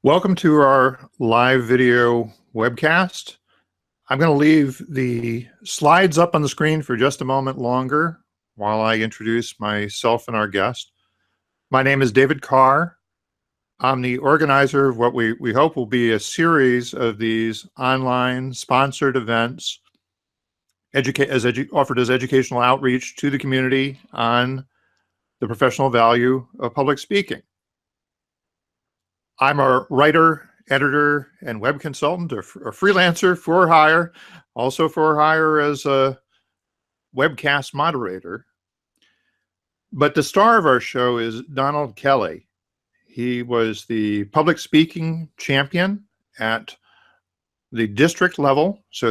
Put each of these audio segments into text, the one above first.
Welcome to our live video webcast. I'm going to leave the slides up on the screen for just a moment longer while I introduce myself and our guest. My name is David Carr. I'm the organizer of what we hope will be a series of these online sponsored events offered as educational outreach to the community on the professional value of public speaking. I'm a writer, editor, and web consultant, or freelancer for hire, also for hire as a webcast moderator. But the star of our show is Donald Kelly. He was the public speaking champion at the district level. So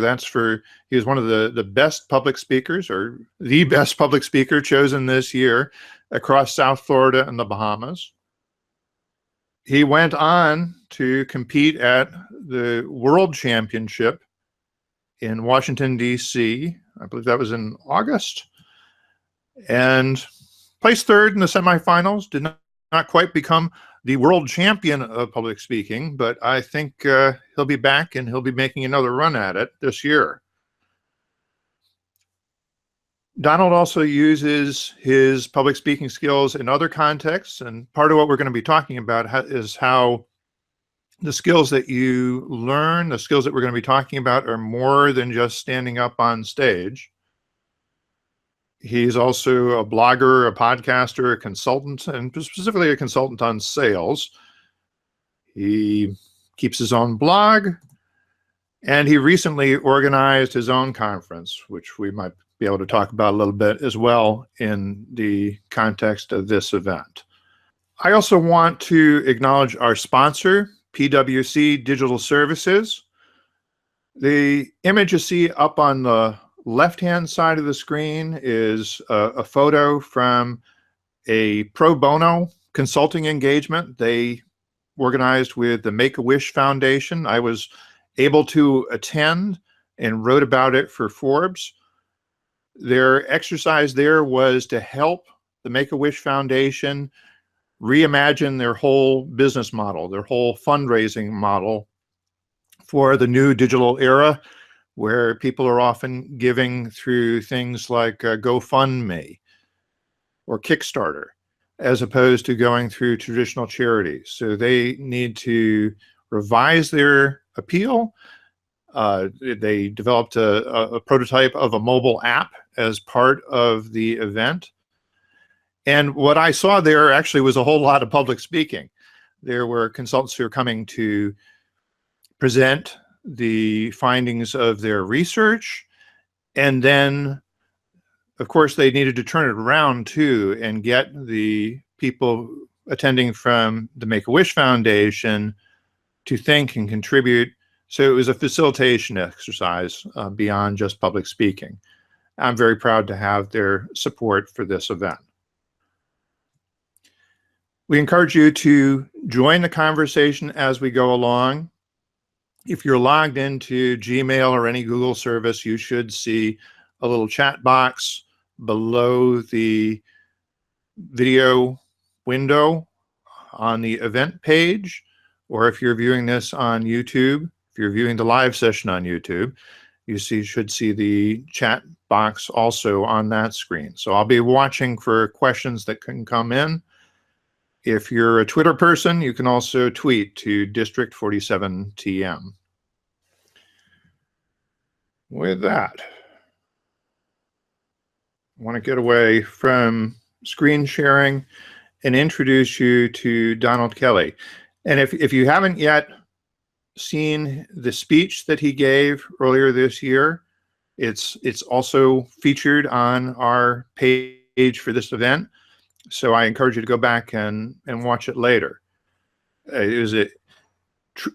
he was one of the best public speakers, or the best public speaker chosen this year across South Florida and the Bahamas. He went on to compete at the World Championship in Washington, D.C. I believe that was in August, and placed third in the semifinals. Did not quite become the world champion of public speaking, but I think he'll be back and he'll be making another run at it this year. Donald also uses his public speaking skills in other contexts, and part of what we're going to be talking about is how the skills that you learn, the skills that we're going to be talking about, are more than just standing up on stage. He's also a blogger, a podcaster, a consultant, and specifically a consultant on sales. He keeps his own blog, and he recently organized his own conference, which we might be able to talk about a little bit as well in the context of this event. I also want to acknowledge our sponsor, PwC Digital Services. The image you see up on the left-hand side of the screen is a photo from a pro bono consulting engagement they organized with the Make-A-Wish Foundation. I was able to attend and wrote about it for Forbes. Their exercise there was to help the Make-A-Wish Foundation reimagine their whole business model, their whole fundraising model for the new digital era, where people are often giving through things like GoFundMe or Kickstarter, as opposed to going through traditional charities. So they need to revise their appeal. They developed a prototype of a mobile app as part of the event. And what I saw there actually was a whole lot of public speaking. There were consultants who were coming to present the findings of their research. And then, of course, they needed to turn it around too and get the people attending from the Make-A-Wish Foundation to think and contribute. So it was a facilitation exercise beyond just public speaking. I'm very proud to have their support for this event. We encourage you to join the conversation as we go along. If you're logged into Gmail or any Google service, you should see a little chat box below the video window on the event page. Or if you're viewing this on YouTube, if you're viewing the live session on YouTube, you should see the chat box also on that screen. So I'll be watching for questions that can come in. If you're a Twitter person, you can also tweet to District 47TM. With that, I want to get away from screen sharing and introduce you to Donald Kelly. And if you haven't yet seen the speech that he gave earlier this year, it's also featured on our page for this event. So I encourage you to go back and watch it later.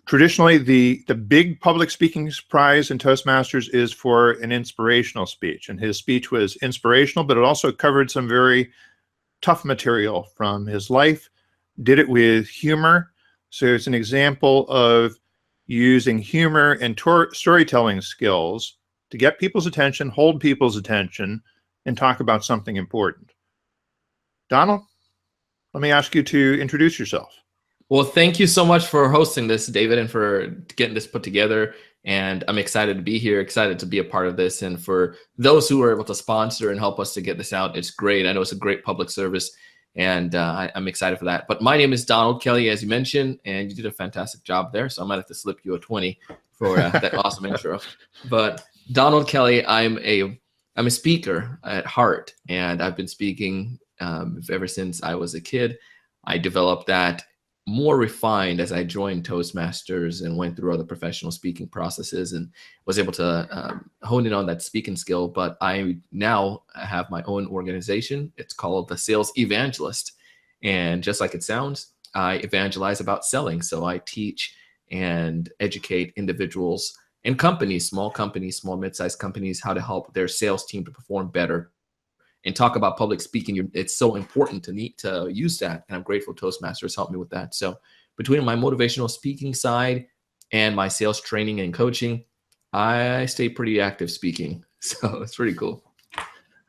Traditionally, the big public speaking prize in Toastmasters is for an inspirational speech. And his speech was inspirational, but it also covered some very tough material from his life, did it with humor. So it's an example of using humor and storytelling skills to get people's attention, hold people's attention, and talk about something important. Donald, let me ask you to introduce yourself. Well, thank you so much for hosting this, David, and for getting this put together. And I'm excited to be here, excited to be a part of this. And for those who are able to sponsor and help us to get this out, it's great. I know it's a great public service, and I'm excited for that. But my name is Donald Kelly, as you mentioned, and you did a fantastic job there. So I might have to slip you a 20 for that awesome intro. But Donald Kelly, I'm a speaker at heart, and I've been speaking ever since I was a kid. I developed that more refined as I joined Toastmasters and went through other professional speaking processes and was able to hone in on that speaking skill. But I now have my own organization. It's called the Sales Evangelist. And just like it sounds, I evangelize about selling. So I teach and educate individuals and companies, small mid-sized companies, how to help their sales team to perform better and talk about public speaking. It's so important to use that. And I'm grateful Toastmasters helped me with that. So between my motivational speaking side and my sales training and coaching, I stay pretty active speaking. So it's pretty cool.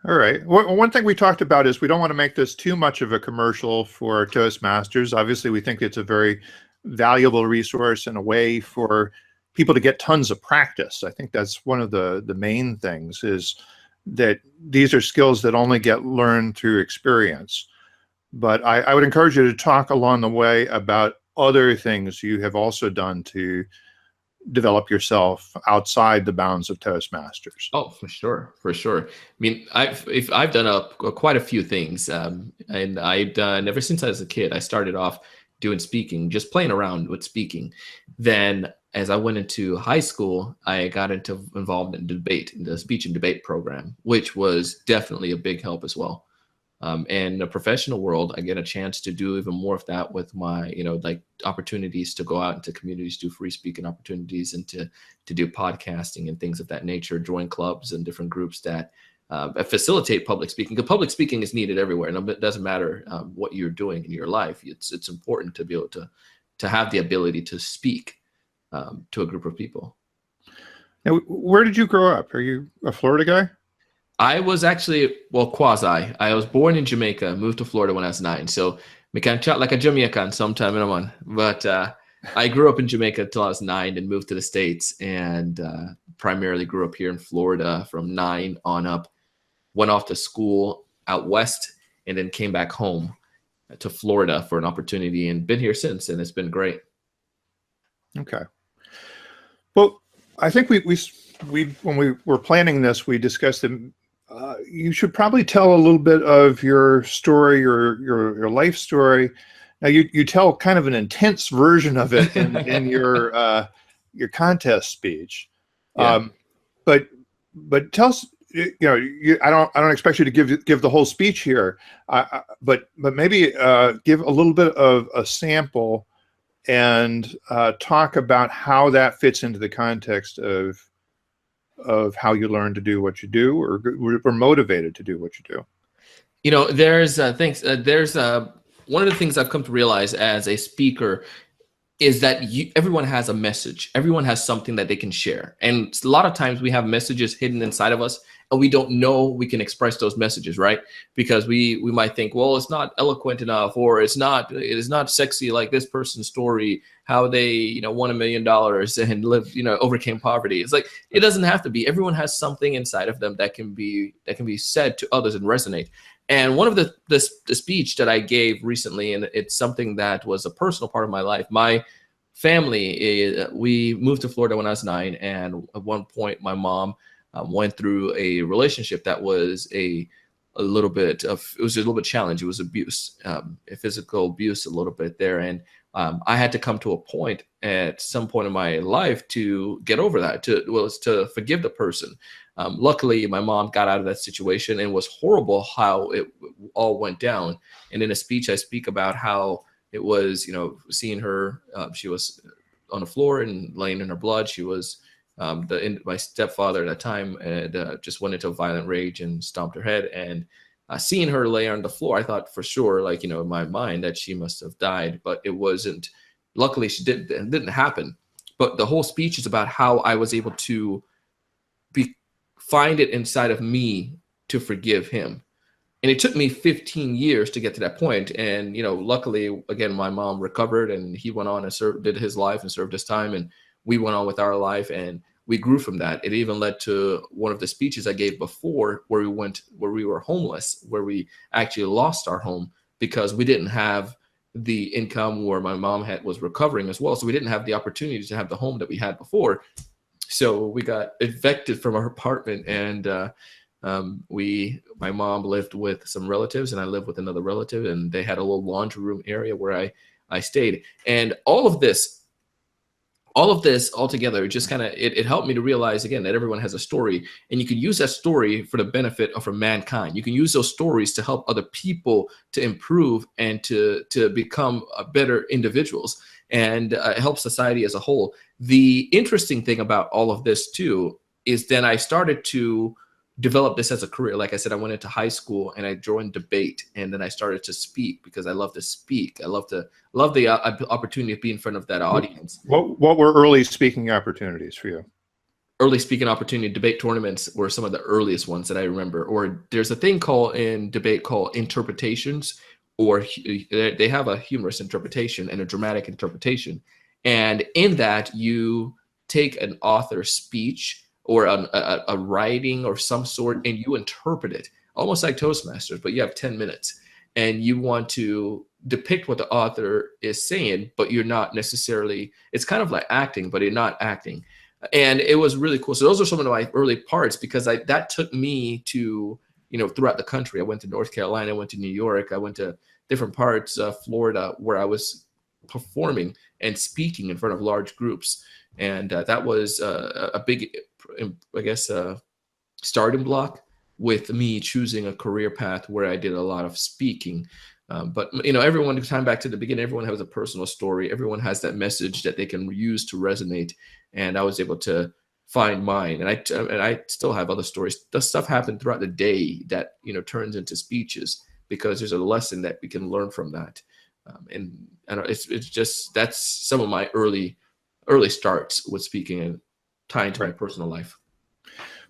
All right. Well, one thing we talked about is we don't want to make this too much of a commercial for Toastmasters. Obviously, we think it's a very valuable resource and a way for people to get tons of practice. I think that's one of the main things, is that these are skills that only get learned through experience. But I would encourage you to talk along the way about other things you have also done to develop yourself outside the bounds of Toastmasters. Oh, for sure, for sure. I mean, I've done quite a few things, and I've done ever since I was a kid. I started off doing speaking, just playing around with speaking. Then, as I went into high school, I got involved in debate, in the speech and debate program, which was definitely a big help as well. And in the professional world, I get a chance to do even more of that with my, like opportunities to go out into communities, do free speaking opportunities, and to do podcasting and things of that nature, join clubs and different groups that facilitate public speaking. Because public speaking is needed everywhere, and it doesn't matter what you're doing in your life. It's important to be able to have the ability to speak to a group of people. Now, where did you grow up? Are you a Florida guy? I was actually, well, quasi. I was born in Jamaica, moved to Florida when I was 9. So we can chat like a Jamaican sometime in a month. But I grew up in Jamaica until I was 9 and moved to the States, and primarily grew up here in Florida from 9 on up. Went off to school out west and then came back home to Florida for an opportunity and been here since, and it's been great. Okay. Well, I think we when we were planning this, we discussed that you should probably tell a little bit of your story, your life story. Now, you tell kind of an intense version of it in your contest speech, Yeah. but tell us. I don't expect you to give the whole speech here, but maybe give a little bit of a sample and talk about how that fits into the context of how you learn to do what you do, or were motivated to do what you do. There's things. There's one of the things I've come to realize as a speaker is that everyone has a message. Everyone has something that they can share. And a lot of times we have messages hidden inside of us, and we don't know we can express those messages, right? Because we might think, well, it's not eloquent enough, or it is not sexy like this person's story, how they, won $1 million and lived, overcame poverty. It's like, it doesn't have to be. Everyone has something inside of them that can be said to others and resonate. And one of the speech that I gave recently, and it's something that was a personal part of my life. My family, we moved to Florida when I was 9, and at one point, my mom went through a relationship that was a little bit challenging. It was abuse, physical abuse, a little bit there, and I had to come to a point at some point in my life to get over that, to forgive the person. Luckily, my mom got out of that situation, and it was horrible how it all went down. And in a speech, I speak about how it was, seeing her, she was on the floor and laying in her blood. She was, my stepfather at that time had just went into a violent rage and stomped her head. And seeing her lay on the floor, I thought for sure, in my mind, that she must have died, but it wasn't. Luckily, it didn't happen. But the whole speech is about how I was able to find it inside of me to forgive him. And it took me 15 years to get to that point. And, you know, luckily, again, my mom recovered and he went on and did his life and served his time. And we went on with our life and we grew from that. It even led to one of the speeches I gave before where we were homeless, where we actually lost our home because we didn't have the income, where my mom was recovering as well. So we didn't have the opportunity to have the home that we had before. So we got evicted from our apartment, and my mom lived with some relatives and I lived with another relative, and they had a little laundry room area where I stayed. And all of this all together, just kind of, it helped me to realize again that everyone has a story, and you can use that story for the benefit of mankind. You can use those stories to help other people to improve and to become better individuals, and help society as a whole. The interesting thing about all of this too is then I started to develop this as a career. Like I said, I went into high school and I joined debate, and then I started to speak because I love to speak. I love the opportunity of being in front of that audience. What were early speaking opportunities for you? Early speaking opportunity, debate tournaments were some of the earliest ones that I remember. Or there's a thing in debate called interpretations, or they have a humorous interpretation and a dramatic interpretation. And in that, you take an author's speech or a writing or some sort, and you interpret it, almost like Toastmasters, but you have 10 minutes. And you want to depict what the author is saying, but you're not necessarily, it's kind of like acting, but you're not acting. And it was really cool. So those are some of my early parts, because that took me to, you know, throughout the country. I went to North Carolina, I went to New York, I went to different parts of Florida where I was performing and speaking in front of large groups. And that was a big, I guess, starting block with me choosing a career path where I did a lot of speaking. But, you know, everyone, time back to the beginning, everyone has a personal story. Everyone has that message that they can use to resonate. And I was able to find mine. And I still have other stories. The stuff happened throughout the day that, you know, turns into speeches, because there's a lesson that we can learn from that. And I don't know, it's just, that's some of my early starts with speaking and tying to my personal life.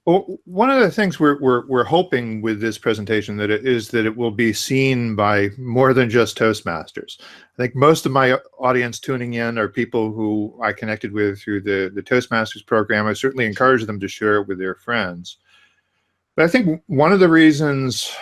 Well, one of the things we're hoping with this presentation that it will be seen by more than just Toastmasters. I think most of my audience tuning in are people who I connected with through the Toastmasters program. I certainly encourage them to share it with their friends. But I think one of the reasons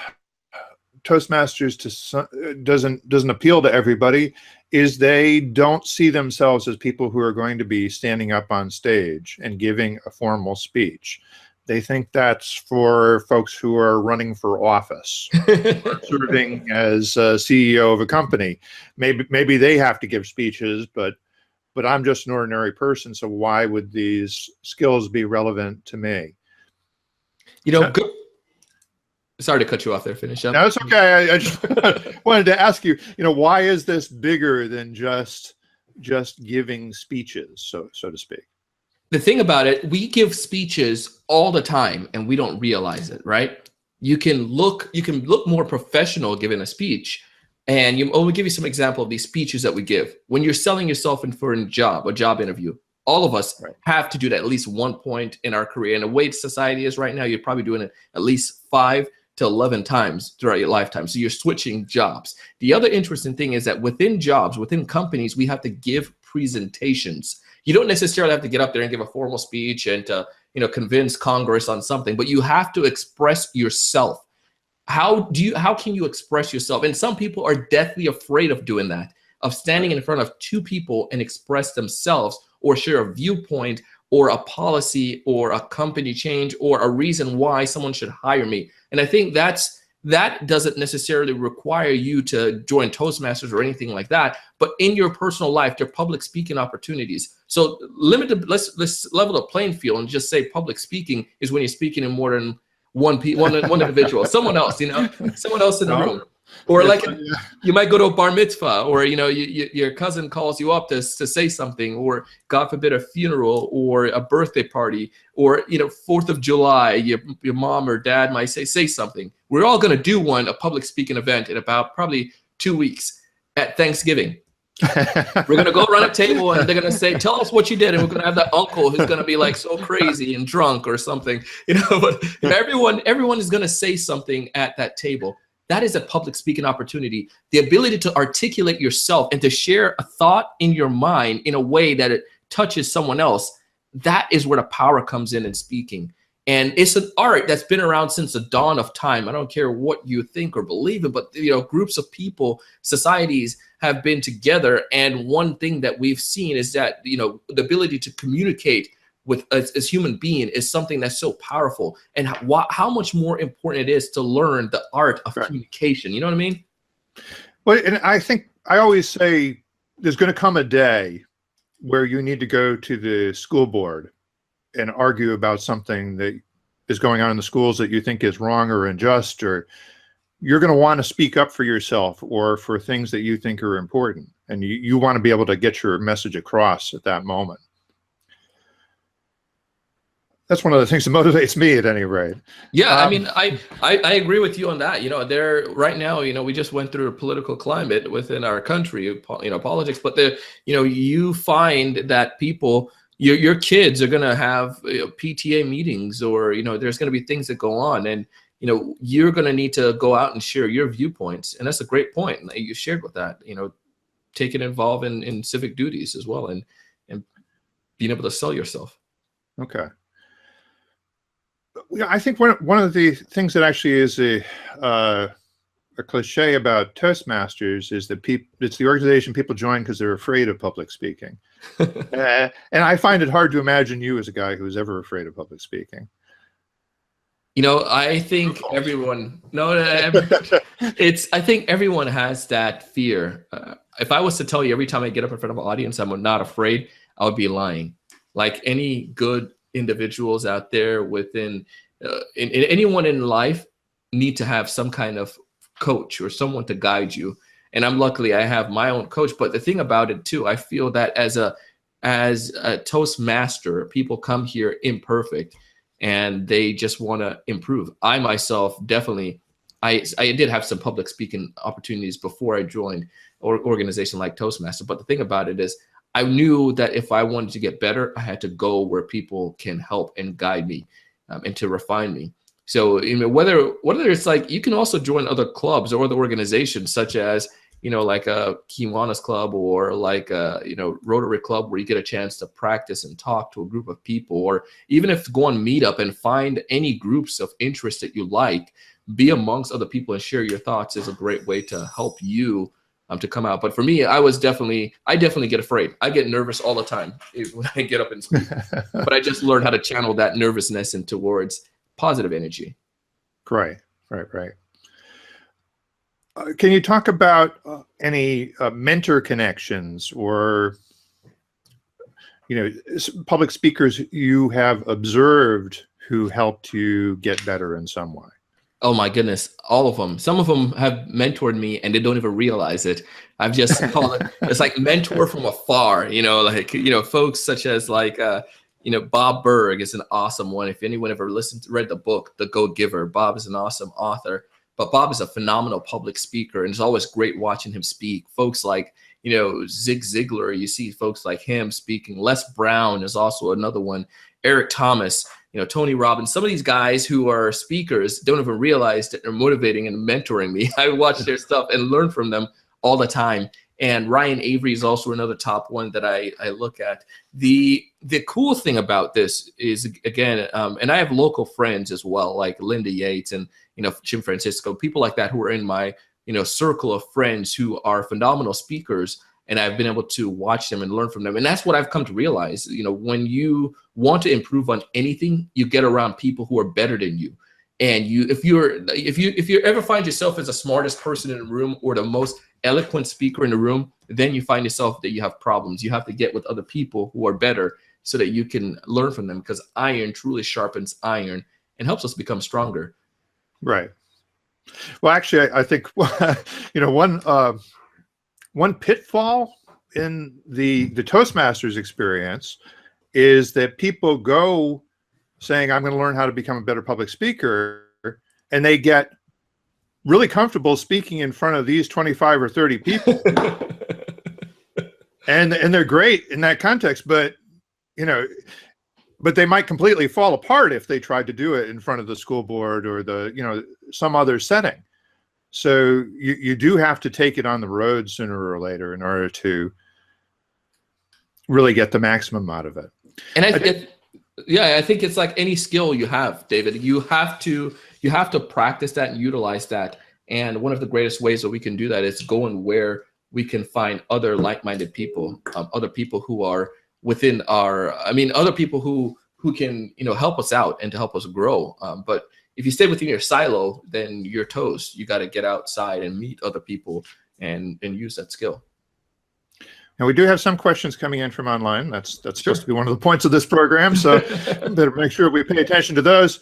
Toastmasters doesn't appeal to everybody is they don't see themselves as people who are going to be standing up on stage and giving a formal speech. They think that's for folks who are running for office, or serving as a CEO of a company. Maybe they have to give speeches, but I'm just an ordinary person, so why would these skills be relevant to me? You know, sorry to cut you off there. Finish up. No, it's okay. I just wanted to ask you, you know, why is this bigger than just giving speeches, so to speak? The thing about it, we give speeches all the time and we don't realize it, right? You can look more professional giving a speech. And we'll give you some example of these speeches that we give. When you're selling yourself in for a job interview, all of us have to do that at least one point in our career. And the way society is right now, you're probably doing it at least 5 to 11 times throughout your lifetime. So you're switching jobs. The other interesting thing is that within jobs, within companies, we have to give presentations. You don't necessarily have to get up there and give a formal speech and convince Congress on something, but you have to express yourself. How can you express yourself? And some people are deathly afraid of doing that, of standing in front of 2 people and express themselves or share a viewpoint or a policy or a company change or a reason why someone should hire me. And I think that doesn't necessarily require you to join Toastmasters or anything like that, but in your personal life, there are public speaking opportunities. So let's level the playing field and just say public speaking is when you're speaking in more than one individual, someone else, someone else in the room. Or like you might go to a bar mitzvah, or your cousin calls you up to say something, or God forbid a funeral or a birthday party, or 4th of July, your mom or dad might say something. We're all going to do a public speaking event in about probably 2 weeks at Thanksgiving. We're going to go around a table and they're going to say, tell us what you did. And we're going to have that uncle who's going to be like so crazy and drunk or something, but everyone is going to say something at that table. that is a public speaking opportunity. The ability to articulate yourself and to share a thought in your mind in a way that it touches someone else, that is where the power comes in speaking. And it's an art that's been around since the dawn of time. I don't care what you think or believe in, but groups of people, societies have been together. And one thing that we've seen is that the ability to communicate with as human being is something that's so powerful. And how much more important it is to learn the art of communication. You know what I mean? Well, and I think I always say there's going to come a day where you need to go to the school board and argue about something that is going on in the schools that you think is wrong or unjust, or you're going to want to speak up for yourself or for things that you think are important. And you want to be able to get your message across at that moment. That's one of the things that motivates me at any rate. Yeah, I mean, I agree with you on that. There right now, we just went through a political climate within our country, politics, but you find that people, your kids are going to have PTA meetings, or, there's going to be things that go on, and, you're going to need to go out and share your viewpoints. And that's a great point that you shared with that, taking involved in civic duties as well, and being able to sell yourself. Okay. I think one of the things that actually is a cliche about Toastmasters is that it's the organization people join because they're afraid of public speaking. And I find it hard to imagine you as a guy who's ever afraid of public speaking. I think everyone, I think everyone has that fear. If I was to tell you every time I get up in front of an audience, I'm not afraid, I would be lying. Like any good individuals out there within anyone in life need to have some kind of coach or someone to guide you. And luckily I have my own coach. But the thing about it too, I feel that as a Toastmaster, people come here imperfect and they just want to improve. I myself definitely, I did have some public speaking opportunities before I joined an organization like Toastmaster. But the thing about it is, I knew that if I wanted to get better, I had to go where people can help and guide me and to refine me. So whether it's like, you can also join other clubs or other organizations, such as, like a Kiwanis Club, or like a, Rotary Club, where you get a chance to practice and talk to a group of people, or even if go on Meetup and find any groups of interest that you like, be amongst other people and share your thoughts is a great way to help you to come out. But for me, I definitely get afraid. I get nervous all the time when I get up and speak. But I just learned how to channel that nervousness and towards positive energy. Right. Can you talk about any mentor connections or, public speakers you have observed who helped you get better in some way? Oh my goodness, all of them. Some of them have mentored me and they don't even realize it. I've just called it, it's like mentor from afar, folks such as like, Bob Berg is an awesome one. If anyone ever read the book, The Go-Giver, Bob is an awesome author, but Bob is a phenomenal public speaker, and it's always great watching him speak. Folks like, Zig Ziglar, you see folks like him speaking. Les Brown is also another one. Eric Thomas, Tony Robbins. Some of these guys who are speakers don't even realize that they're motivating and mentoring me. I watch their stuff and learn from them all the time. And Ryan Avery is also another top one that I look at. The cool thing about this is, again, and I have local friends as well, like Linda Yates and, Jim Francisco, people like that who are in my, circle of friends who are phenomenal speakers. And I've been able to watch them and learn from them. And that's what I've come to realize. When you want to improve on anything, you get around people who are better than you. And if you ever find yourself as the smartest person in the room or the most eloquent speaker in the room, then you find yourself that you have problems. You have to get with other people who are better so that you can learn from them, because iron truly sharpens iron and helps us become stronger. Right. Well, actually, I think, one pitfall in the Toastmasters experience is that people go saying, I'm going to learn how to become a better public speaker, and they get really comfortable speaking in front of these 25 or 30 people. and they're great in that context, but they might completely fall apart if they tried to do it in front of the school board or some other setting. So you do have to take it on the road sooner or later in order to really get the maximum out of it. And I think it's like any skill you have, David. You have to practice that and utilize that. And one of the greatest ways that we can do that is going where we can find other like-minded people, other people who are within other people who can, help us out and to help us grow. But if you stay within your silo, then you're toast. You got to get outside and meet other people and use that skill. Now, we do have some questions coming in from online. That's supposed to be one of the points of this program, so better make sure we pay attention to those.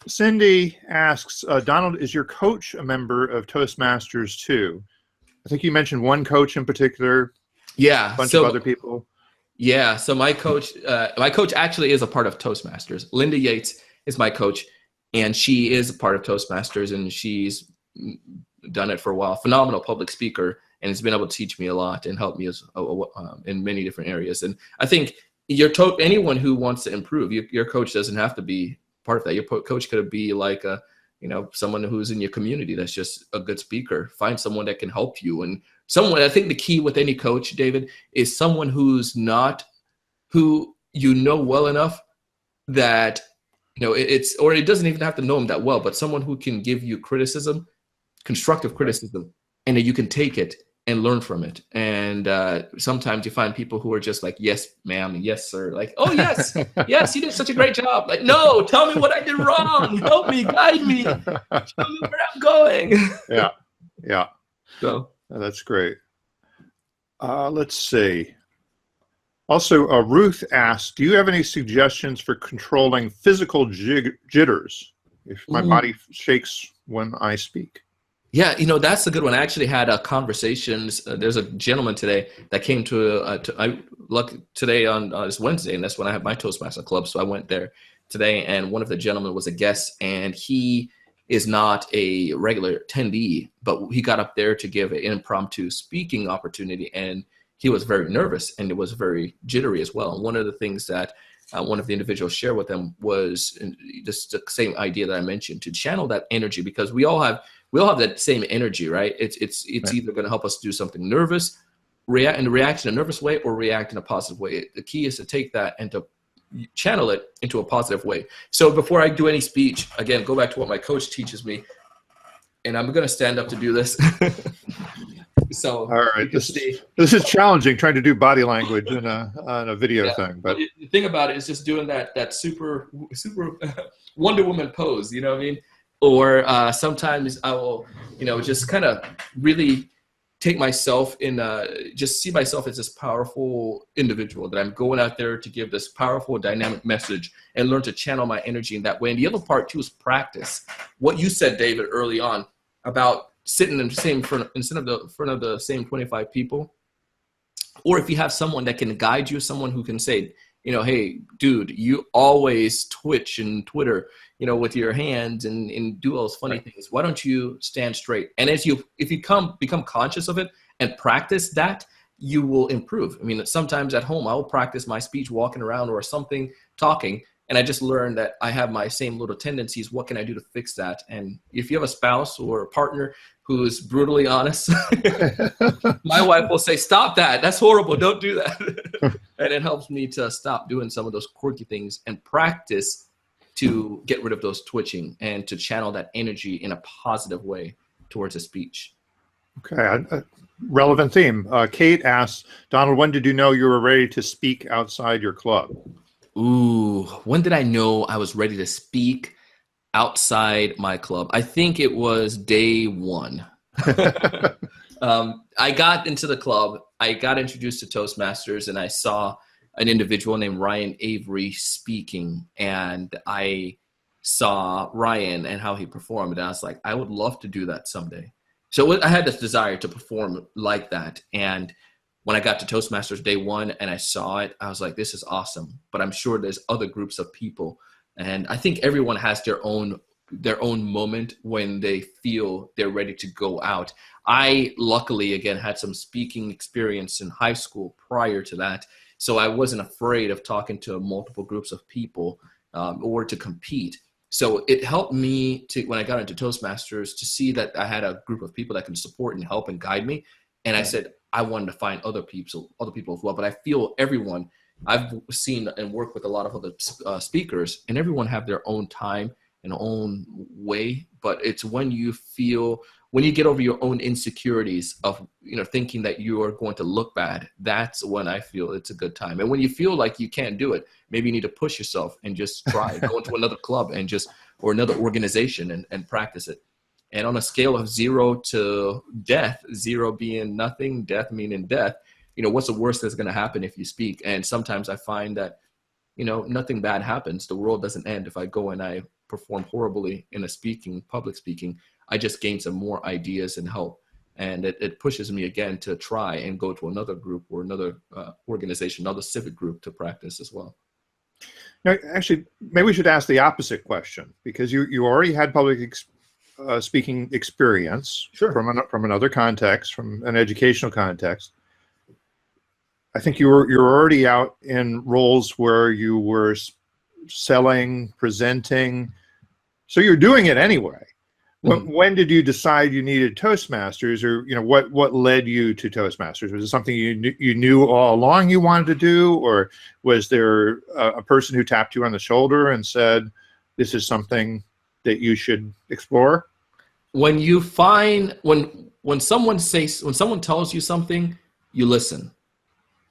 Cindy asks, Donald, is your coach a member of Toastmasters too? I think you mentioned one coach in particular. Yeah. A bunch of other people. Yeah. So my coach actually is a part of Toastmasters. Linda Yates is my coach, and she is a part of Toastmasters, and she's done it for a while. Phenomenal public speaker. And it's been able to teach me a lot and help me in many different areas. And I think anyone who wants to improve, your coach doesn't have to be part of that. Your coach could be like someone who's in your community that's just a good speaker. Find someone that can help you. And I think the key with any coach, David, is someone who well enough that it doesn't even have to know them that well, but someone who can give you criticism, constructive criticism, and that you can take it and learn from it. And sometimes you find people who are just like, yes, ma'am, yes, sir. Like, oh, yes, yes, you did such a great job. Like, no, tell me what I did wrong. Help me, guide me. Tell me where I'm going. Yeah. So that's great. Let's see. Also, Ruth asked, do you have any suggestions for controlling physical jitters if my body shakes when I speak? Yeah, that's a good one. I actually had conversations. There's a gentleman today that came today on this Wednesday, and that's when I have my Toastmaster club. So I went there today, and one of the gentlemen was a guest, and he is not a regular attendee, but he got up there to give an impromptu speaking opportunity, and he was very nervous, and it was very jittery as well. And one of the things that one of the individuals shared with him was just the same idea that I mentioned, to channel that energy, because we all have that same energy, right? It's right. Either going to help us do something nervous, react in a nervous way, or react in a positive way. The key is to take that and to channel it into a positive way. So before I do any speech, again, go back to what my coach teaches me, and I'm going to stand up to do this. So all right, this is challenging, trying to do body language on a video thing. But the thing about it is just doing that super Wonder Woman pose. You know what I mean? Or sometimes I will, just kind of really take myself just see myself as this powerful individual that I'm going out there to give this powerful, dynamic message and learn to channel my energy in that way. And the other part too is practice. What you said, David, early on about sitting in the same front of the same 25 people, or if you have someone that can guide you, someone who can say, hey, dude, you always twitch and Twitter, with your hands and do all those funny things. Why don't you stand straight? And if you become conscious of it and practice that, you will improve. I mean, sometimes at home, I will practice my speech walking around or something, talking, and I just learned that I have my same little tendencies. What can I do to fix that? And if you have a spouse or a partner who is brutally honest, my wife will say, stop that. That's horrible. Don't do that. And it helps me to stop doing some of those quirky things and practice to get rid of those twitching and to channel that energy in a positive way towards a speech. Okay. Relevant theme. Kate asks, Donald, when did you know you were ready to speak outside your club? Ooh, when did I know I was ready to speak outside my club? I think it was day one. I got into the club. I got introduced to Toastmasters, and I saw an individual named Ryan Avery speaking, and I saw Ryan and how he performed, and I was like, I would love to do that someday. So I had this desire to perform like that, and when I got to Toastmasters day one and I saw it, I was like, this is awesome. But I'm sure there's other groups of people. And I think everyone has their own moment when they feel they're ready to go out. I luckily, again, had some speaking experience in high school prior to that. So I wasn't afraid of talking to multiple groups of people or to compete. So it helped me to, when I got into Toastmasters, to see that I had a group of people that can support and help and guide me. And I said, I wanted to find other people as well. But I feel everyone, I've seen and worked with a lot of other speakers, and everyone have their own time and own way. But it's when you get over your own insecurities of, thinking that you are going to look bad, that's when I feel it's a good time. And when you feel like you can't do it, maybe you need to push yourself and just try, go into another club or another organization and practice it. And on a scale of 0 to death, 0 being nothing, death meaning death, what's the worst that's going to happen if you speak? And sometimes I find that, nothing bad happens. The world doesn't end. If I go and I perform horribly in public speaking, I just gain some more ideas and help. And it pushes me again to try and go to another group or another organization, another civic group to practice as well. Now, actually, maybe we should ask the opposite question, because you already had public speaking experience. Sure. from another context, from an educational context. I think you're already out in roles where you were selling, presenting, so you're doing it anyway. Mm-hmm. When did you decide you needed Toastmasters, or what led you to Toastmasters? Was it something you knew all along you wanted to do, or was there a person who tapped you on the shoulder and said, "This is something that you should explore"? When you find when someone tells you something, you listen.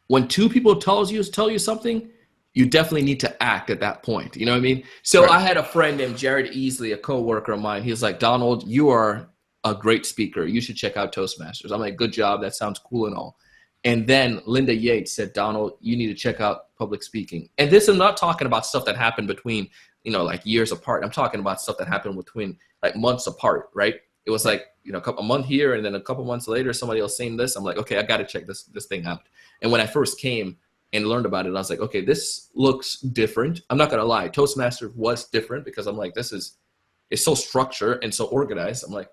When two people tell you something, you definitely need to act at that point. You know what I mean? So right. I had a friend named Jared Easley, a coworker of mine. He was like, "Donald, you are a great speaker. You should check out Toastmasters." I'm like, "Good job. That sounds cool and all." And then Linda Yates said, "Donald, you need to check out public speaking." And this, I'm not talking about stuff that happened between, like years apart. I'm talking about stuff that happened between like months apart, right? It was like, a month here, and then a couple months later, somebody else saying this. I'm like, okay, I got to check this thing out. And when I first came and learned about it, I was like, okay, this looks different. I'm not going to lie. Toastmasters was different because I'm like, it's so structured and so organized. I'm like,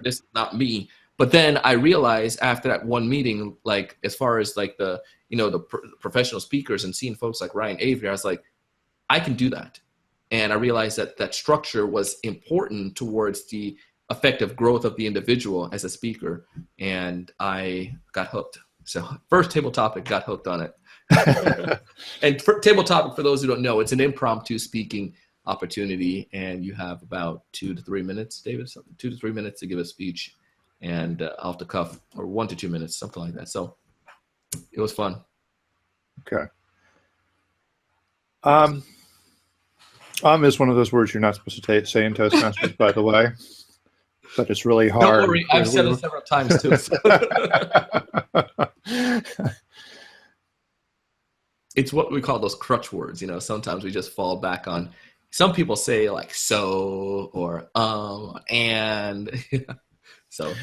this is not me. But then I realized after that one meeting, like, as far as like the professional speakers and seeing folks like Ryan Avery, I was like, I can do that. And I realized that structure was important towards the effective growth of the individual as a speaker. And I got hooked. So first table topic, got hooked on it. And table topic, for those who don't know, it's an impromptu speaking opportunity. And you have about 2 to 3 minutes, David, 2 to 3 minutes to give a speech, and off the cuff, or 1 to 2 minutes, something like that. So it was fun. Okay. Is one of those words you're not supposed to say in Toastmasters, by the way. But it's really hard. Don't worry, I've said it several times too. So. It's what we call those crutch words. Sometimes we just fall back on. Some people say like "so" or and. So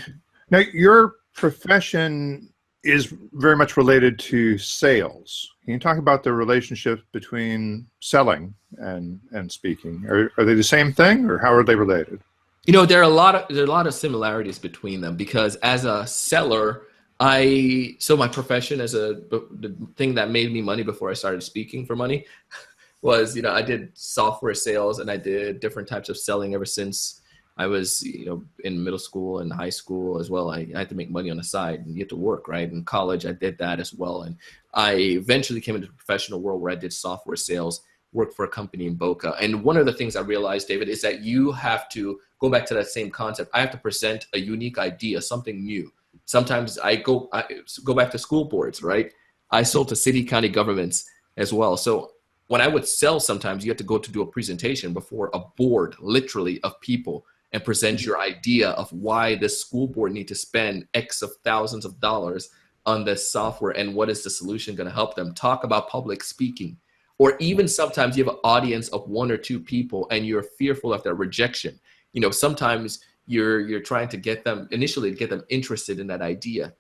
now your profession is very much related to sales. Can you talk about the relationship between selling and speaking? Are they the same thing, or how are they related? There are a lot of similarities between them, because as a seller, so my profession the thing that made me money before I started speaking for money was, I did software sales, and I did different types of selling ever since I was, in middle school and high school as well. I had to make money on the side, and you have to work, right? In college, I did that as well. And I eventually came into the professional world where I did software sales, worked for a company in Boca. And one of the things I realized, David, is that you have to go back to that same concept. I have to present a unique idea, something new. Sometimes I go back to school boards, right? I sold to city, county governments as well. So when I would sell, sometimes you have to go to do a presentation before a board, literally, of people, and present your idea of why this school board need to spend X of thousands of dollars on this software, and what is the solution going to help them. Talk about public speaking. Or even sometimes you have an audience of 1 or 2 people, and you're fearful of their rejection. Sometimes you're trying to get them interested in that idea.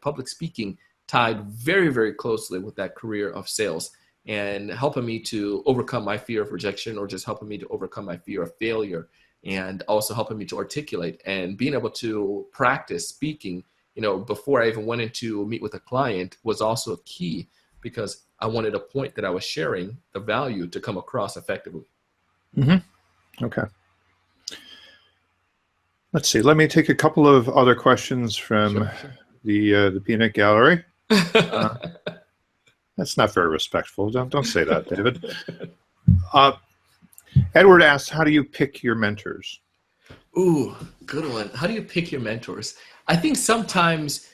Public speaking tied very, very closely with that career of sales, and helping me to overcome my fear of rejection, or just helping me to overcome my fear of failure, and also helping me to articulate and being able to practice speaking, before I even went in to meet with a client, was also key, because I wanted a point that I was sharing, the value, to come across effectively. Okay. Let's see. Let me take a couple of other questions from the peanut gallery. That's not very respectful. Don't say that, David. Edward asks, how do you pick your mentors? Ooh, good one. How do you pick your mentors? I think sometimes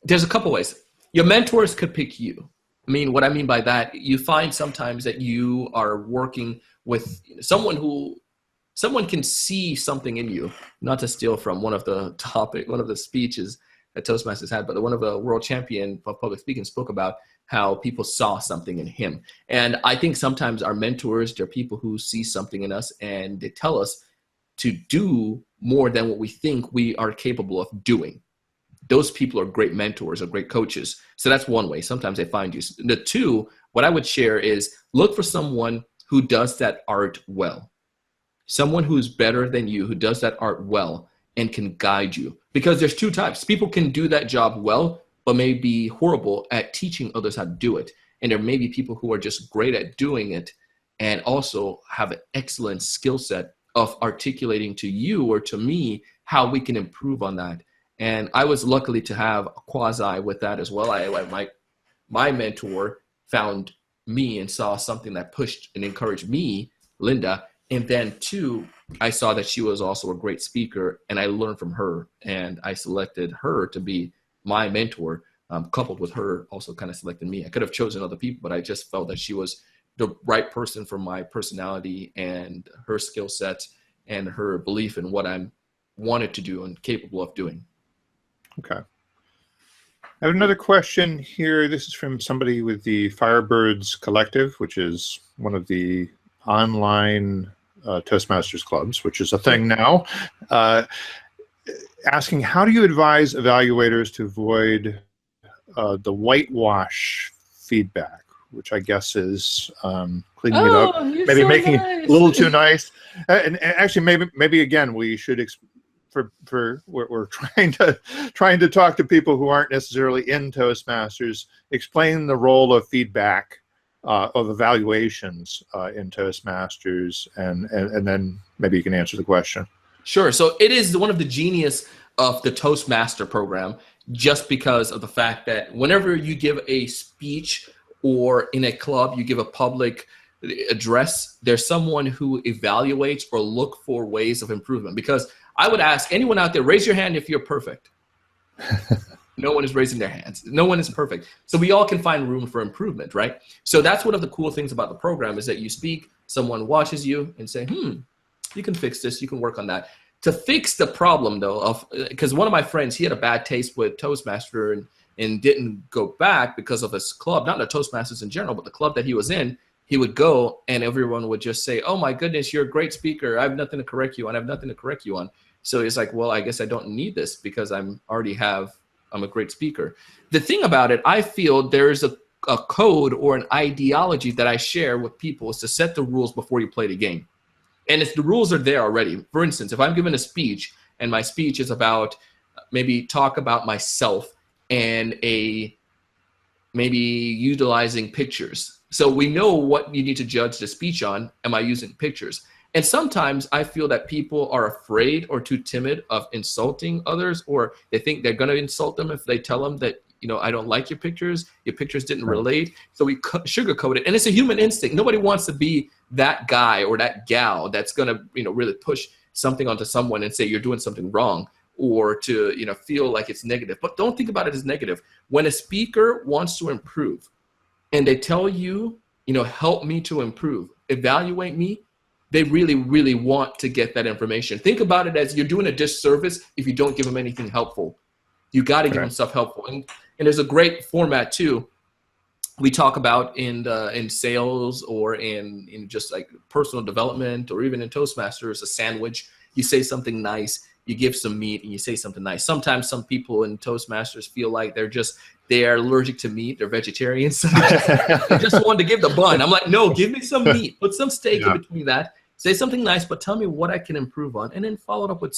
there's a couple ways. Your mentors could pick you. I mean, what I mean by that, you find sometimes that you are working with someone can see something in you. Not to steal from one of the speeches that Toastmasters had, but one of the world champion of public speaking spoke about how people saw something in him. And I think sometimes our mentors, they're people who see something in us and they tell us to do more than what we think we are capable of doing. Those people are great mentors or great coaches. So that's one way. Sometimes they find you. The two, what I would share is look for someone who does that art well. Someone who's better than you, who does that art well and can guide you. Because there's two types. People can do that job well, but may be horrible at teaching others how to do it. And there may be people who are just great at doing it and also have an excellent skill set of articulating to you or to me how we can improve on that. And I was lucky to have a quasi with that as well. My mentor found me and saw something that pushed and encouraged me, Linda. And then two, I saw that she was also a great speaker and I learned from her and I selected her to be my mentor, coupled with her also kind of selecting me. I could have chosen other people, but I just felt that she was the right person for my personality and her skill set and her belief in what I wanted to do and capable of doing. Okay. I have another question here. This is from somebody with the Firebirds Collective, which is one of the online Toastmasters clubs, which is a thing now, asking, how do you advise evaluators to avoid the whitewash feedback, which I guess is cleaning it up, maybe so making it a little too nice. And actually, maybe again, we should we're trying to talk to people who aren't necessarily in Toastmasters, explain the role of feedback, of evaluations in Toastmasters, and then maybe you can answer the question. Sure. So it is one of the genius of the Toastmaster program, just because of the fact that whenever you give a speech or in a club, you give a public address, there's someone who evaluates or look for ways of improvement. Because I would ask anyone out there, raise your hand if you're perfect. No one is raising their hands. No one is perfect. So we all can find room for improvement, right? So that's one of the cool things about the program is that you speak, someone watches you and say, you can fix this, you can work on that. To fix the problem though, because one of my friends, he had a bad taste with Toastmaster and didn't go back because of his club, not the Toastmasters in general, but the club that he was in, he would go and everyone would just say, oh my goodness, you're a great speaker. I have nothing to correct you on. I have nothing to correct you on. So he's like, well, I guess I don't need this because I'm a great speaker. The thing about it, I feel there's a code or an ideology that I share with people is to set the rules before you play the game. And if the rules are there already, for instance, if I'm giving a speech and my speech is about maybe talk about myself and maybe utilizing pictures. So we know what you need to judge the speech on. Am I using pictures? And sometimes I feel that people are afraid or too timid of insulting others, or they think they're going to insult them if they tell them that, I don't like your pictures didn't relate. So we sugarcoat it. And it's a human instinct. Nobody wants to be that guy or that gal that's going to, really push something onto someone and say you're doing something wrong, or to, feel like it's negative. But don't think about it as negative. When a speaker wants to improve and they tell you, help me to improve, evaluate me, they really, really want to get that information. Think about it as you're doing a disservice if you don't give them anything helpful. You got to give them stuff helpful. And there's a great format too. We talk about in sales or in just like personal development or even in Toastmasters, a sandwich. You say something nice, you give some meat, and you say something nice. Sometimes some people in Toastmasters feel like they're allergic to meat. They're vegetarians. They just want to give the bun. I'm like, no, give me some meat. Put some steak in between that. Say something nice, but tell me what I can improve on. And then follow it up with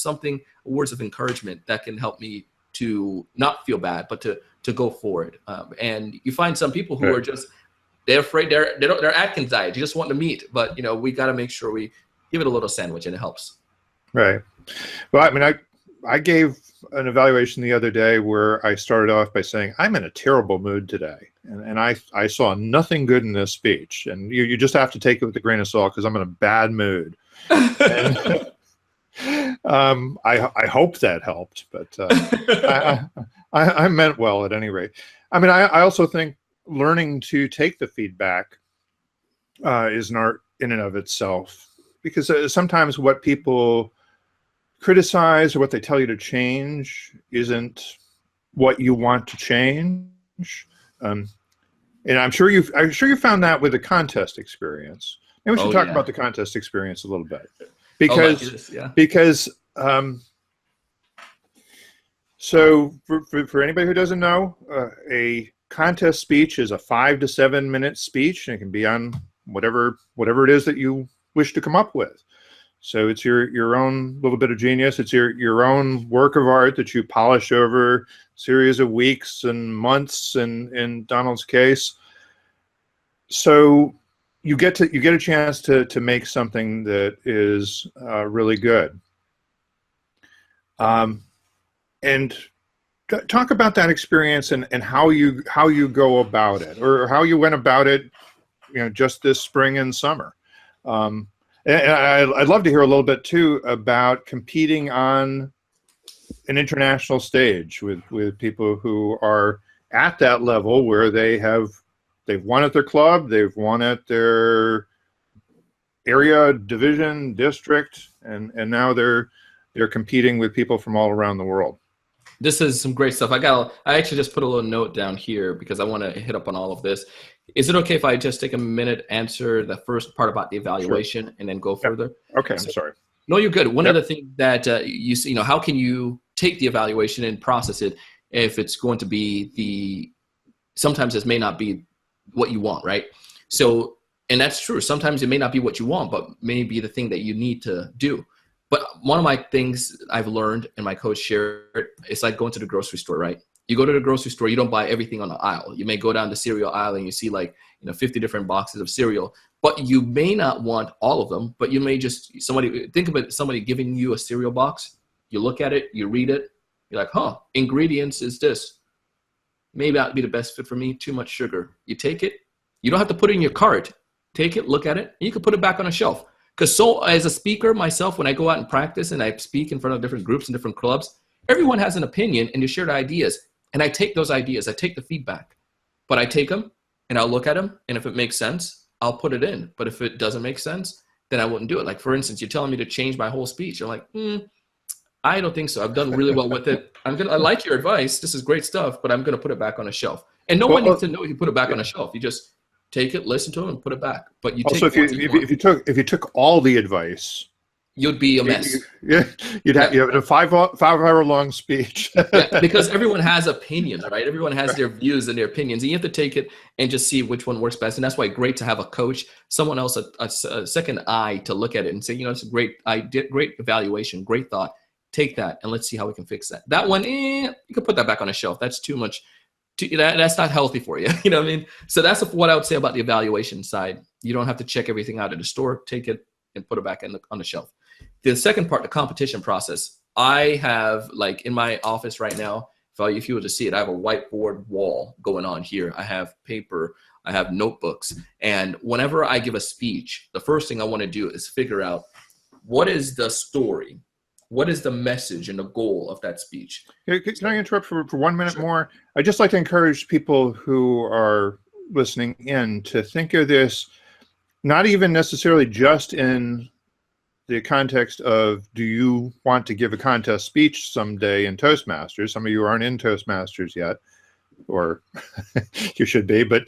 words of encouragement that can help me to not feel bad, but to go forward. And you find some people who are They're afraid they're Atkins diet. You just want the meat, but you know, we got to make sure we give it a little sandwich, and it helps. Right. Well, I mean, I gave an evaluation the other day where I started off by saying, I'm in a terrible mood today. And I saw nothing good in this speech. And you just have to take it with a grain of salt because I'm in a bad mood. And, I hope that helped, but I meant well at any rate. I mean, I also think learning to take the feedback is an art in and of itself, because sometimes what people criticize or what they tell you to change isn't what you want to change. And I'm sure you found that with the contest experience. Maybe we should talk about the contest experience a little bit, because so for anybody who doesn't know, a contest speech is a 5 to 7 minute speech, and it can be on whatever it is that you wish to come up with. So it's your own little bit of genius. It's your own work of art that you polish over a series of weeks and months, in Donald's case. So you get a chance to make something that is really good. And talk about that experience and how you go about it, or how you went about it, just this spring and summer. And I'd love to hear a little bit too about competing on an international stage with people who are at that level where they've won at their club, they've won at their area, division, district, and now they're competing with people from all around the world. This is some great stuff. I actually just put a little note down here because I want to hit up on all of this. Is it okay if I just take a minute, answer the first part about the evaluation, sure, and then go further? Okay, I'm sorry. No, you're good. One of the things that you see, how can you take the evaluation and process it if it's going to be sometimes this may not be what you want, right? So, and that's true. Sometimes it may not be what you want, but may be the thing that you need to do. But one of my things I've learned, and my coach shared, it's like going to the grocery store, right? You go to the grocery store, you don't buy everything on the aisle. You may go down the cereal aisle and you see 50 different boxes of cereal, but you may not want all of them, but you may just, think about somebody giving you a cereal box. You look at it, you read it, you're like, ingredients is this. Maybe that'd be the best fit for me, too much sugar. You take it, you don't have to put it in your cart. Take it, look at it, and you can put it back on a shelf. Because as a speaker myself, when I go out and practice and I speak in front of different groups and different clubs, everyone has an opinion and they share their ideas. And I take those ideas, I take the feedback, but I take them and I'll look at them. And if it makes sense, I'll put it in. But if it doesn't make sense, then I wouldn't do it. Like, for instance, you're telling me to change my whole speech. You're like, I don't think so. I've done really well with it. I like your advice. This is great stuff, but I'm going to put it back on a shelf. And no one needs to know you put it back on a shelf. You just take it, listen to it, and put it back. But you also, if you took all the advice, you'd be a mess. You'd have a 5 hour long speech. Because everyone has opinions, right? Everyone has their views and their opinions, and you have to take it and just see which one works best. And that's why it's great to have a coach, someone else, a second eye to look at it and say, it's a great idea, great evaluation, great thought. Take that and let's see how we can fix that. That one, you can put that back on a shelf. That's too much. That's not healthy for you. You know what I mean? So that's what I would say about the evaluation side. You don't have to check everything out at the store. Take it and put it back on the shelf. The second part, the competition process. I have, in my office right now, if you were to see it, I have a whiteboard wall going on here. I have paper, I have notebooks. And whenever I give a speech, the first thing I want to do is figure out what is the story? What is the message and the goal of that speech? Can I interrupt for 1 minute more? I'd just like to encourage people who are listening in to think of this not even necessarily just in the context of, do you want to give a contest speech someday in Toastmasters? Some of you aren't in Toastmasters yet, or you should be, but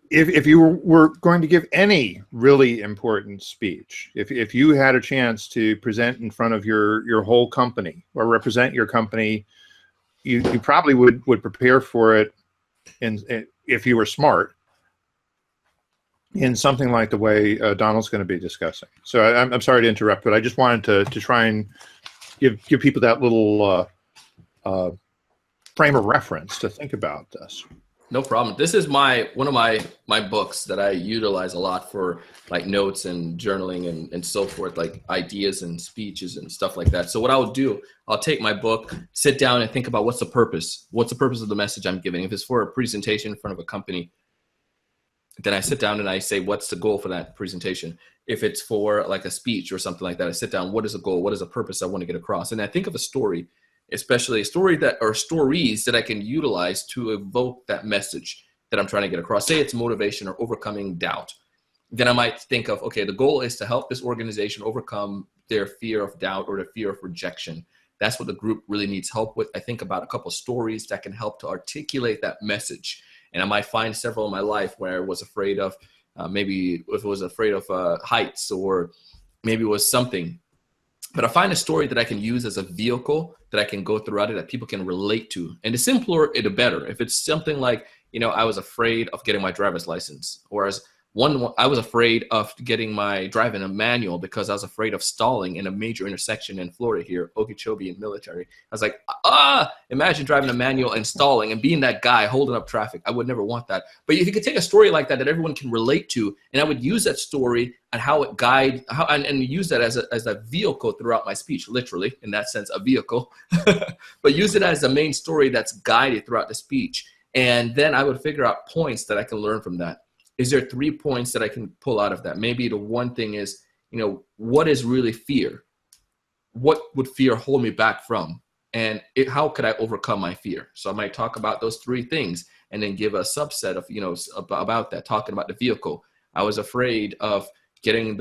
if you were going to give any really important speech, if you had a chance to present in front of your whole company or represent your company, you probably would prepare for it, if you were smart, in something like the way Donald's going to be discussing. So I'm sorry to interrupt, but I just wanted to try and give people that little frame of reference to think about this. No problem. This is one of my books that I utilize a lot for like notes and journaling and so forth, like ideas and speeches and stuff like that. So what I'll do, I'll take my book, sit down and think about what's the purpose? What's the purpose of the message I'm giving? If it's for a presentation in front of a company, then I sit down and I say, what's the goal for that presentation? If it's for like a speech or something like that, I sit down, what is the goal? What is the purpose I want to get across? And I think of a story, especially a story that, or stories that I can utilize to evoke that message that I'm trying to get across. Say it's motivation or overcoming doubt. Then I might think of, okay, the goal is to help this organization overcome their fear of doubt or their fear of rejection. That's what the group really needs help with. I think about a couple of stories that can help to articulate that message. And I might find several in my life where I was afraid of, maybe if it was afraid of heights, or maybe it was something. But I find a story that I can use as a vehicle that I can go throughout it that people can relate to. And the simpler, the better. If it's something like, I was afraid of getting my driver's license, or as I was afraid of getting my driving a manual because I was afraid of stalling in a major intersection in Florida here, Okeechobee and Military. I was like, imagine driving a manual and stalling and being that guy holding up traffic. I would never want that. But if you could take a story like that everyone can relate to, and I would use that story and how it guide, and use that as a vehicle throughout my speech, literally, in that sense, a vehicle, but use it as the main story that's guided throughout the speech. And then I would figure out points that I can learn from that. Is there 3 points that I can pull out of that? Maybe the one thing is, what is really fear? What would fear hold me back from? And how could I overcome my fear? So I might talk about those 3 things and then give a subset of, about that, talking about the vehicle. I was afraid of getting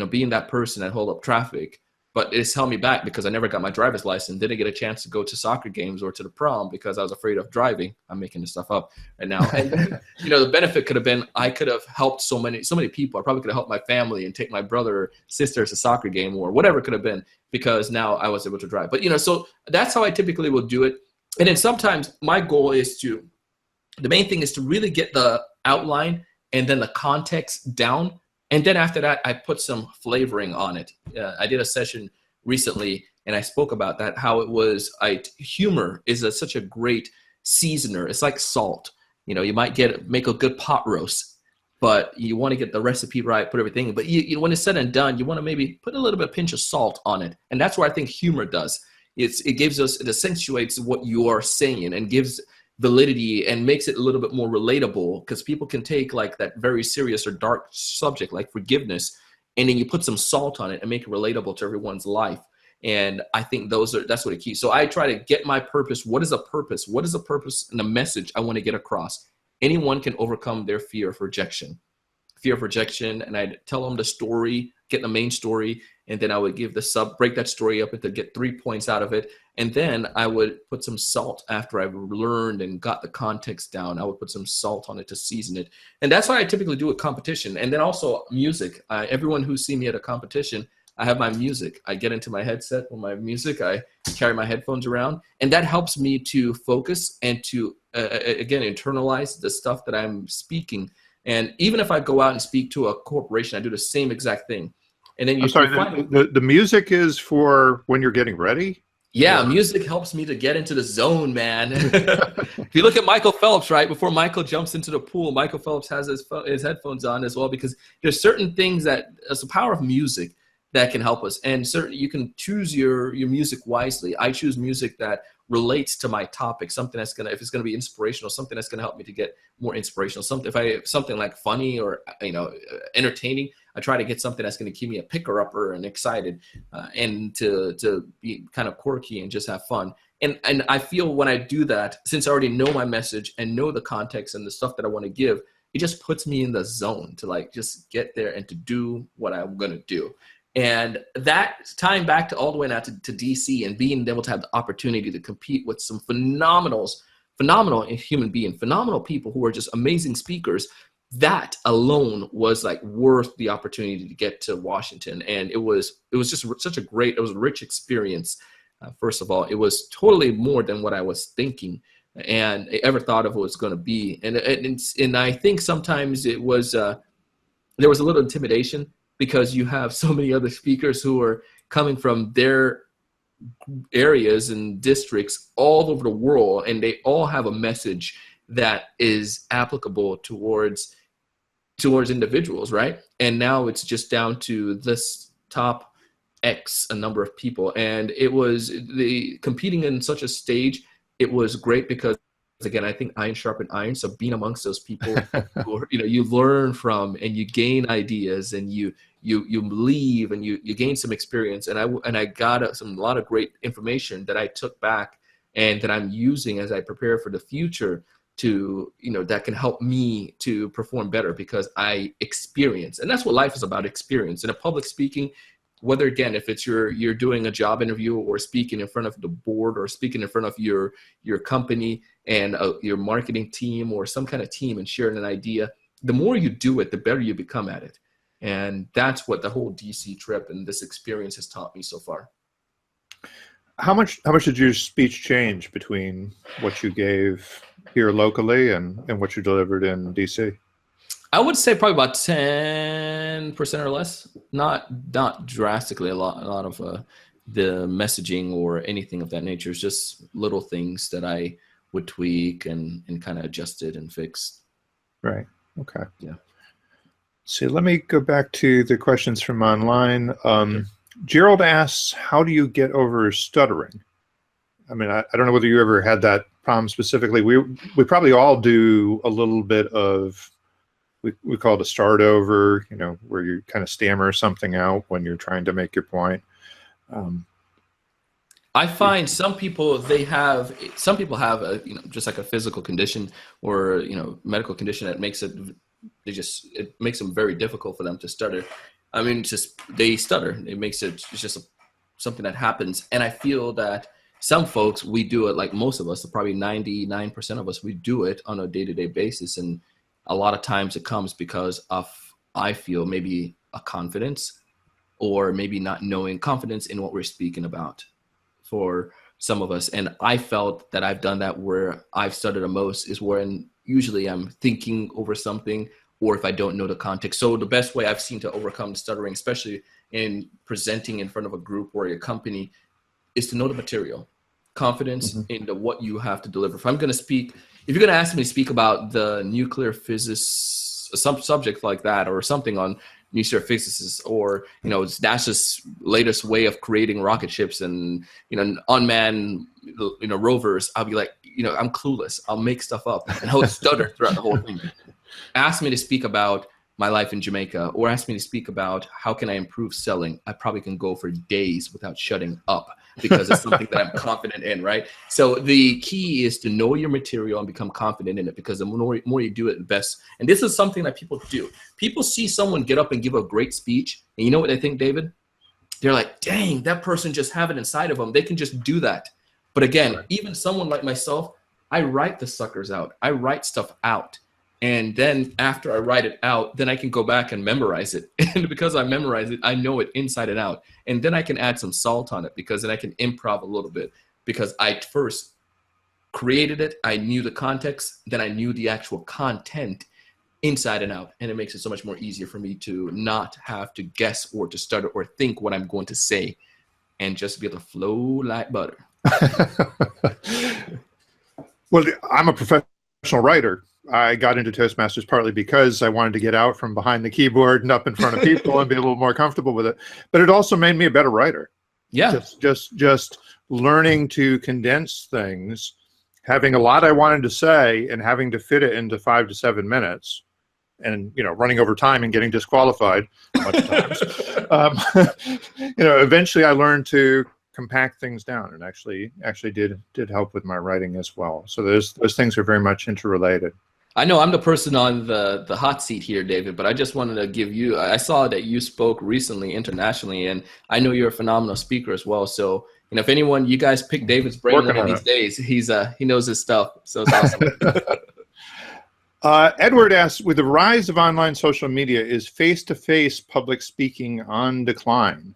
being that person that hold up traffic, but it's held me back because I never got my driver's license. Didn't get a chance to go to soccer games or to the prom because I was afraid of driving. I'm making this stuff up right now. And then, the benefit could have been, I could have helped so many people. I probably could have helped my family and take my brother or sister to a soccer game or whatever it could have been, because now I was able to drive. But, so that's how I typically will do it. And then sometimes my goal is the main thing is to really get the outline and then the context down. And then after that, I put some flavoring on it. I did a session recently, and I spoke about that, how it was, humor is such a great seasoner. It's like salt. You might make a good pot roast, but you want to get the recipe right, put everything in. But when it's said and done, you want to maybe put a little bit of pinch of salt on it. And that's what I think humor does. It gives us, it accentuates what you are saying and gives validity and makes it a little bit more relatable, because people can take like that very serious or dark subject like forgiveness, and then you put some salt on it and make it relatable to everyone's life. And I think that's what it keeps. So I try to get my purpose. What is a purpose? What is the purpose and the message I want to get across? Anyone can overcome their fear of rejection. And I'd tell them the story, get the main story, and then I would give break that story up into get 3 points out of it. And then I would put some salt after I've learned and got the context down. I would put some salt on it to season it. And that's what I typically do at competition. And then also music. Everyone who's seen me at a competition, I have my music. I get into my headset with my music. I carry my headphones around. And that helps me to focus and to, again, internalize the stuff that I'm speaking. And even if I go out and speak to a corporation, I do the same exact thing. And then the music is for when you're getting ready? Yeah, music helps me to get into the zone, man. If you look at Michael Phelps, right, before Michael jumps into the pool, Michael Phelps has his headphones on as well, because there's certain things it's the power of music that can help us. And certainly you can choose your music wisely. I choose music that relates to my topic, something that's if it's gonna be inspirational, something that's gonna help me to get more inspirational. Something like funny or entertaining, I try to get something that's gonna keep me a picker-upper and excited, and to be kind of quirky and just have fun. And I feel when I do that, since I already know my message and know the context and the stuff that I want to give, it just puts me in the zone to like just get there and to do what I'm gonna do. And that tying back to all the way now to DC and being able to have the opportunity to compete with some phenomenal human beings, phenomenal people who are just amazing speakers, that alone was like worth the opportunity to get to Washington. And it was just such a rich experience. First of all, it was totally more than what I was thinking and ever thought of what it was going to be. And I think sometimes it was, there was a little intimidation, because you have so many other speakers who are coming from their areas and districts all over the world, and they all have a message that is applicable towards individuals, right? And now it's just down to this top X a number of people. And it was the competing in such a stage. It was great because, again, I think iron sharpened iron. So being amongst those people who, you learn from and you gain ideas and you leave and you gain some experience. And I got a lot of great information that I took back and that I'm using as I prepare for the future to, that can help me to perform better because I experience. And that's what life is about, experience. In a public speaking, whether, again, if it's you're doing a job interview or speaking in front of the board or speaking in front of your company and your marketing team or some kind of team and sharing an idea, the more you do it, the better you become at it. And that's what the whole DC trip and this experience has taught me so far. How much did your speech change between what you gave here locally and what you delivered in DC? I would say probably about 10% or less. Not drastically. A lot of the messaging or anything of that nature is just little things that I would tweak and kind of adjusted and fixed. Right. Okay. Yeah. So let me go back to the questions from online. Gerald asks, how do you get over stuttering? I mean, I don't know whether you ever had that problem specifically. We probably all do a little bit of, we call it a start over, where you kind of stammer something out when you're trying to make your point. I find some people have a, just like a physical condition or, medical condition that makes it makes them very difficult for them to stutter. I mean, they stutter. It's just something that happens. And I feel that some folks, we do it, like most of us, probably 99% of us, we do it on a day-to-day basis. And a lot of times it comes because of, I feel, maybe a confidence or maybe not knowing confidence in what we're speaking about for some of us. And I felt that I've done that where I've stuttered the most is when usually I'm thinking over something or if I don't know the context. So the best way I've seen to overcome stuttering, especially in presenting in front of a group or a company, is to know the material, confidence in what you have to deliver. If you're going to ask me to speak about the nuclear physics, some subject like that, or something on nuclear physics, or NASA's latest way of creating rocket ships and unmanned rovers, I'll be like, I'm clueless. I'll make stuff up and I'll stutter throughout the whole thing. Ask me to speak about my life in Jamaica, or ask me to speak about how can I improve selling. I probably can go for days without shutting up because it's something that I'm confident in, right? So the key is to know your material and become confident in it, because the more you do it, the best. And this is something that people do. People see someone get up and give a great speech, and you know what they think, David? They're like, dang, that person just have it inside of them. They can just do that. But again, even someone like myself, I write the suckers out. I write stuff out. And then after I write it out, then I can go back and memorize it. And because I memorize it, I know it inside and out. And then I can add some salt on it, because then I can improv a little bit, because I first created it. I knew the context, then I knew the actual content inside and out. And it makes it so much more easier for me to not have to guess or to stutter or think what I'm going to say, and just be able to flow like butter. Well, I'm a professional writer. I got into Toastmasters partly because I wanted to get out from behind the keyboard and up in front of people and be a little more comfortable with it. But it also made me a better writer. Yeah. Just learning to condense things, having a lot I wanted to say and having to fit it into 5 to 7 minutes, and running over time and getting disqualified a bunch of times. Eventually I learned to compact things down, and actually did help with my writing as well. So those things are very much interrelated. I know I'm the person on the hot seat here, David, but I just wanted to give you, I saw that you spoke recently internationally, and I know you're a phenomenal speaker as well. So, if anyone, you guys pick David's brain one of these days, he knows his stuff. So it's awesome. Edward asks, with the rise of online social media, is face-to-face public speaking on decline?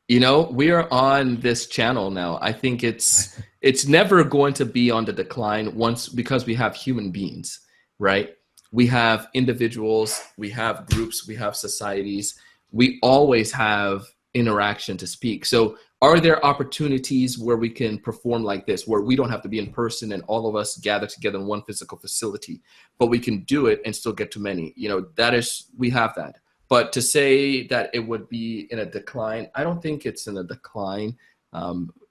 We are on this channel now. I think it's never going to be on the decline because we have human beings, right? We have individuals, we have groups, we have societies. We always have interaction to speak. So Are there opportunities where we can perform like this, where we don't have to be in person and all of us gather together in one physical facility, but we can do it and still get to many? We have that. But to say that it would be in a decline, I don't think it's in a decline,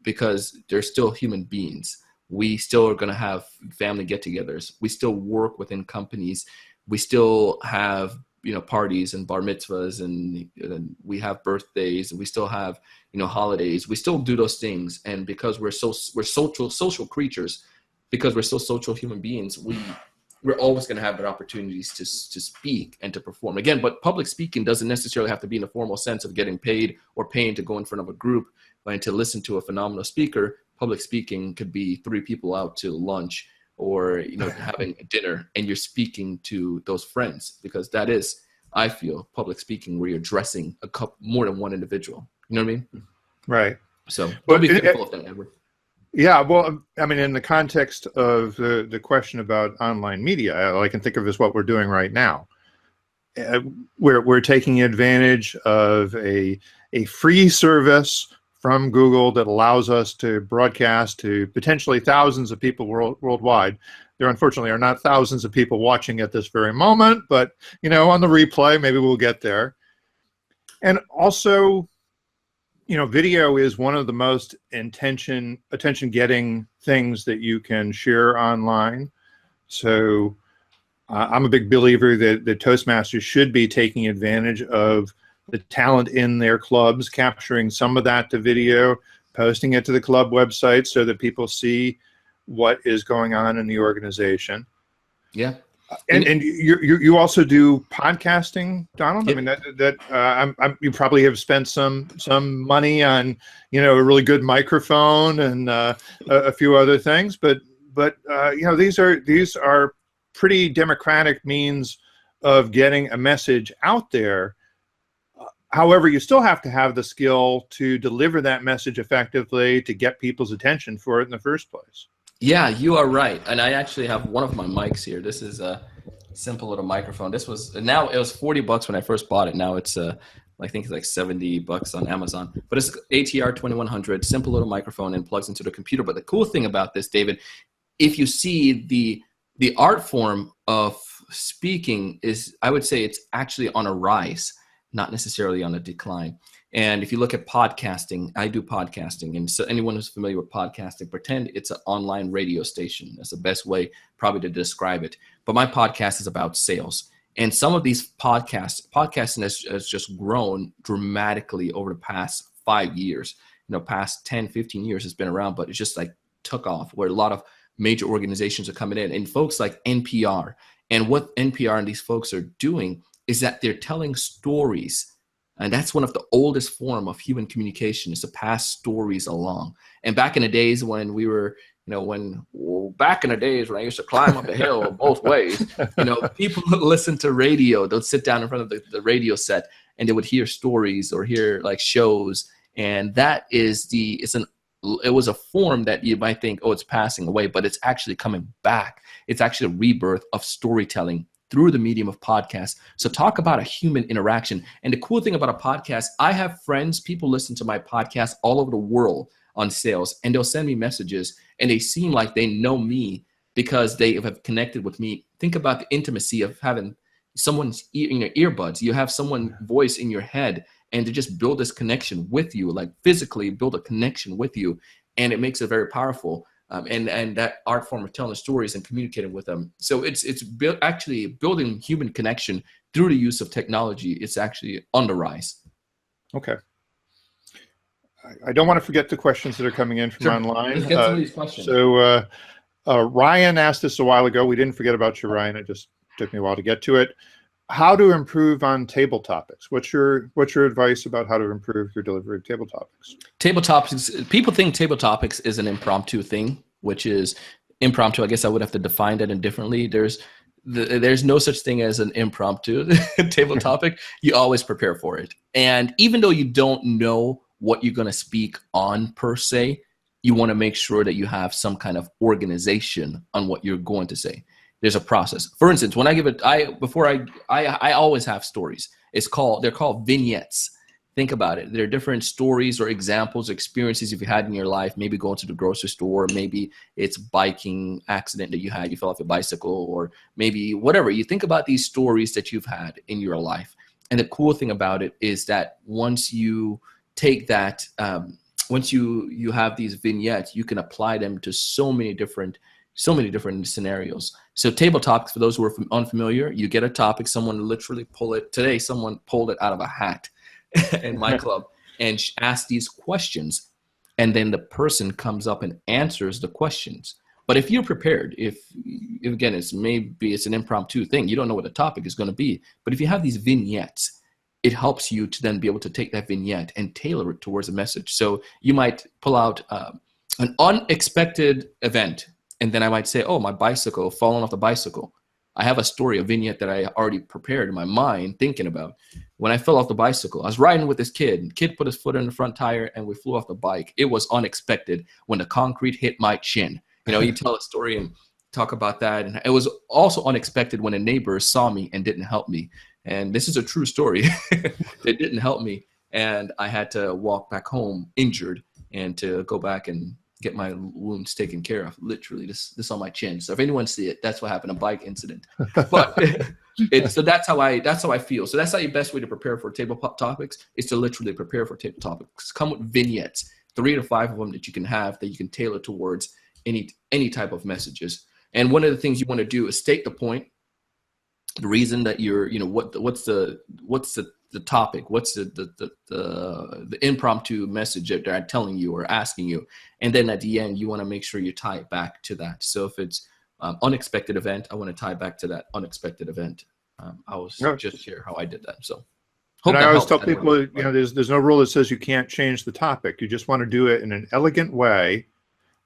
because they're still human beings. We still are going to have family get-togethers. We still work within companies. We still have parties and bar mitzvahs, and we have birthdays, and we still have holidays. We still do those things, and because we're social creatures, because we're still social human beings, we're always going to have the opportunities to speak and to perform again. But public speaking doesn't necessarily have to be in a formal sense of getting paid or paying to go in front of a group, but to listen to a phenomenal speaker. Public speaking could be 3 people out to lunch, or having a dinner, and you're speaking to those friends, because that is, I feel, public speaking, where you're addressing more than one individual. You know what I mean? Right. So don't be fearful of that, Edward. Yeah, well, I mean, in the context of the question about online media, all I can think of is what we're doing right now. We're taking advantage of a free service from Google that allows us to broadcast to potentially thousands of people worldwide. There unfortunately are not thousands of people watching at this very moment, but on the replay, maybe we'll get there. And also, video is one of the most attention-getting things that you can share online. So I'm a big believer that Toastmasters should be taking advantage of the talent in their clubs, capturing some of that to video, posting it to the club website so that people see what is going on in the organization. Yeah. And you also do podcasting, Donald. Yep. I mean you probably have spent some money on a really good microphone and a few other things, but these are pretty democratic means of getting a message out there. However, you still have to have the skill to deliver that message effectively, to get people's attention for it in the first place. Yeah, you are right. And I actually have one of my mics here. This is a simple little microphone. It was $40 when I first bought it. Now it's I think it's like $70 on Amazon. But it's ATR 2100, simple little microphone, and plugs into the computer. But the cool thing about this, David, if you see the art form of speaking is, I would say it's actually on a rise, not necessarily on a decline. And if you look at podcasting, I do podcasting. And so anyone who's familiar with podcasting, pretend it's an online radio station. That's the best way probably to describe it. But my podcast is about sales. And some of these podcasting has just grown dramatically over the past 5 years. Past 10, 15 years it's been around, but it's just like took off, where a lot of major organizations are coming in. And folks like NPR. And what NPR and these folks are doing is that they're telling stories. And that's one of the oldest form of human communication, is to pass stories along. And back in the days when we were, back in the days when I used to climb up the hill both ways, people listen to radio. They'll sit down in front of the radio set, and they would hear stories or hear like shows. And that is it was a form that you might think, oh, it's passing away, but it's actually coming back. It's actually a rebirth of storytelling through the medium of podcasts. So talk about a human interaction. And the cool thing about a podcast, I have friends, people listen to my podcast all over the world on sales, and they'll send me messages, and they seem like they know me because they have connected with me. Think about the intimacy of having someone's in your earbuds. You have someone's voice in your head, and to just build this connection with you, like physically build a connection with you. And it makes it very powerful. And that art form of telling stories and communicating with them. So it's actually building human connection through the use of technology. It's actually on the rise. Okay. I don't want to forget the questions that are coming in from online. Let's get some of these questions. So Ryan asked this a while ago. We didn't forget about you, Ryan. It just took me a while to get to it. How to improve on table topics? What's your advice about how to improve your delivery of table topics? Table topics. People think table topics is an impromptu thing, which is impromptu. I guess I would have to define that indifferently. There's no such thing as an impromptu table topic. You always prepare for it. And even though you don't know what you're going to speak on per se, you want to make sure that you have some kind of organization on what you're going to say. There's a process. For instance, when I give it, I always have stories. They're called vignettes. think about it. There are different stories or examples, experiences you've had in your life, maybe going to the grocery store, maybe it's biking accident that you had, you fell off your bicycle, or maybe whatever. You think about these stories that you've had in your life. And the cool thing about it is that once you take that, once you have these vignettes, you can apply them to so many different scenarios. So table topics, for those who are unfamiliar, you get a topic, someone literally someone pulled it out of a hat in my club and ask these questions, and then the person comes up and answers the questions. But if you're prepared, if again, it's an impromptu thing, you don't know what the topic is going to be, but if you have these vignettes, it helps you to then be able to take that vignette and tailor it towards a message. So you might pull out an unexpected event, and then I might say, oh, my bicycle, falling off the bicycle. I have a story, a vignette that I already prepared in my mind, thinking about. When I fell off the bicycle, I was riding with this kid, and kid put his foot in the front tire, and we flew off the bike. It was unexpected when the concrete hit my chin. You know, you tell a story and talk about that. And it was also unexpected when a neighbor saw me and didn't help me. And this is a true story. They didn't help me, and I had to walk back home injured and to go back and get my wounds taken care of. Literally, this on my chin. So if anyone see it, that's what happened, a bike incident. But so that's how I feel. So that's how your best way to prepare for tabletop topics is to literally prepare for table topics. Come with vignettes, 3 to 5 of them that you can have that you can tailor towards any type of messages. And one of the things you want to do is state the point, the reason that you're, what's the topic, what's the impromptu message that they're telling you or asking you, and then at the end you want to make sure you tie it back to that. So if it's unexpected event, I want to tie back to that unexpected event. I was just share how I did that. So and I always tell people, there's no rule that says you can't change the topic. You just want to do it in an elegant way.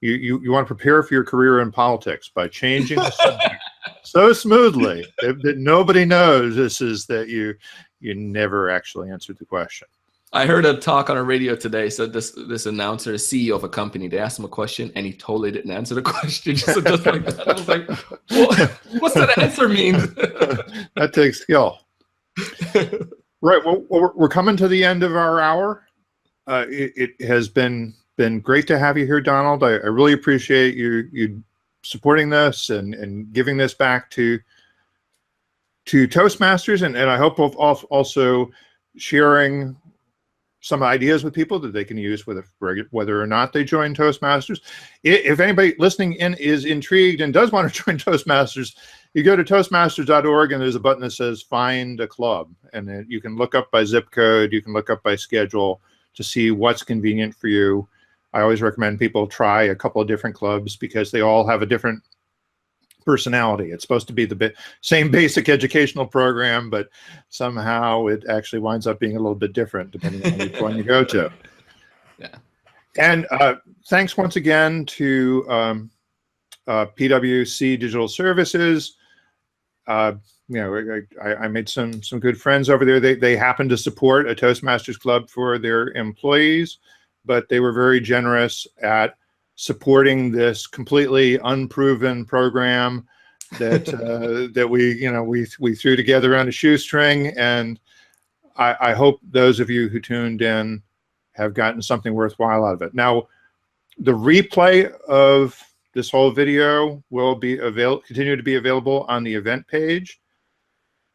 You want to prepare for your career in politics by changing the subject so smoothly that nobody knows that you never actually answered the question. I heard a talk on a radio today. So this announcer, CEO of a company, they asked him a question and he totally didn't answer the question. Just like that. I was like, what's that answer mean? That takes skill. Right. Well, we're coming to the end of our hour. It has been great to have you here, Donald. I really appreciate you supporting this and giving this back to Toastmasters, and I hope also sharing some ideas with people that they can use whether or not they join Toastmasters. If anybody listening in is intrigued and does want to join Toastmasters, you go to toastmasters.org and there's a button that says Find a Club, and then you can look up by zip code, you can look up by schedule to see what's convenient for you. I always recommend people try a couple of different clubs because they all have a different personality. It's supposed to be the same basic educational program, but somehow it actually winds up being a little bit different depending on which one you go to. Yeah. And thanks once again to PwC Digital Services. I made some good friends over there. They happen to support a Toastmasters club for their employees, but they were very generous at supporting this completely unproven program that that we threw together on a shoestring. And I hope those of you who tuned in have gotten something worthwhile out of it. Now, the replay of this whole video will be continue to be available on the event page.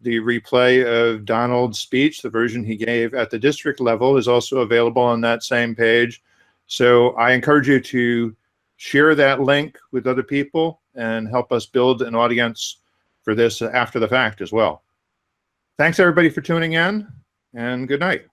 The replay of Donald's speech, the version he gave at the district level, is also available on that same page. So I encourage you to share that link with other people and help us build an audience for this after the fact as well. Thanks everybody for tuning in, and good night.